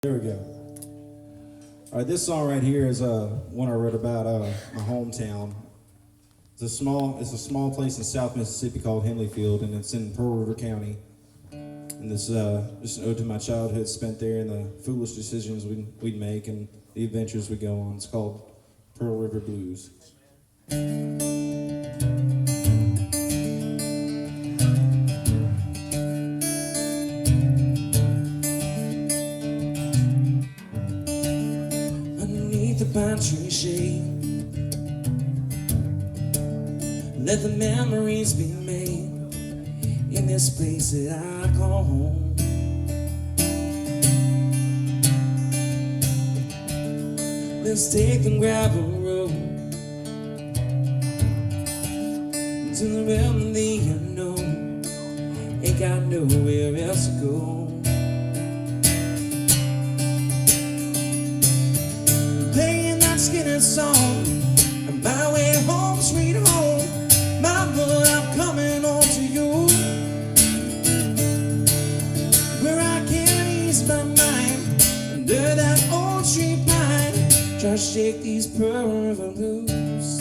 There we go. All right, this song right here is one I wrote about my hometown. It's a small place in South Mississippi called Henleyfield, and it's in Pearl River County. And this just an ode to my childhood spent there and the foolish decisions we'd make and the adventures we go on. It's called Pearl River Blues. The pine tree shade, let the memories be made in this place that I call home. Let's take the gravel road to the realm of the unknown. Ain't got nowhere else to go. Skinner song on my way home, sweet home. Mama, I'm coming home to you, where I can ease my mind under that old tree pine. Try to shake these Pearl River blues.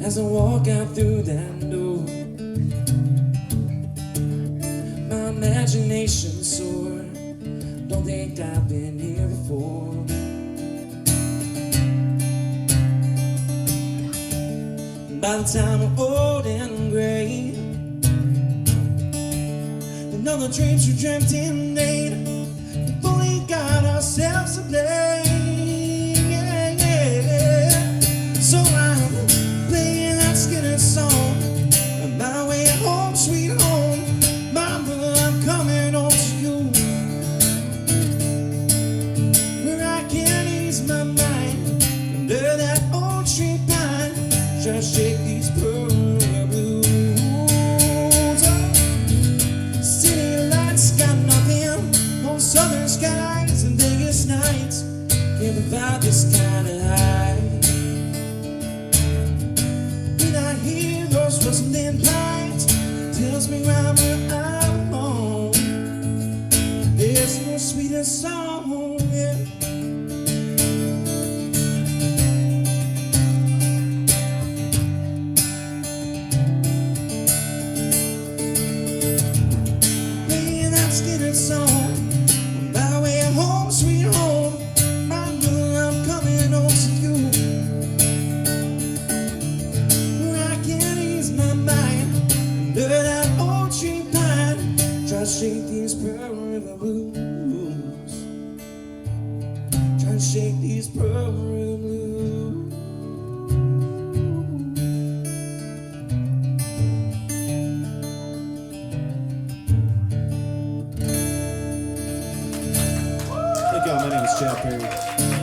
As I walk out through that door, my imagination soar. Don't think I've been here before. By the time I'm old and gray, and all the dreams we dreamt in late, we've only got ourselves to blame. So I'm playing that Skinner song on my way home, sweet home. Mama, I'm coming home to you, where I can ease my mind under that old tree pine. Try to shake these Pearl River blues. City lights got nothing on southern skies and Vegas nights. Can't provide this kind of high. When I hear those rustling pines, tells me right where I belong. There's no sweeter song, yeah. Playing that Skinner song on my way home, sweet home. Mama, I'm coming home to you, where I can ease my mind under that old tree pine. Try to shake these Pearl River blues. Try to shake these Pearl River blues. Thank y'all. My name is Chad Perry.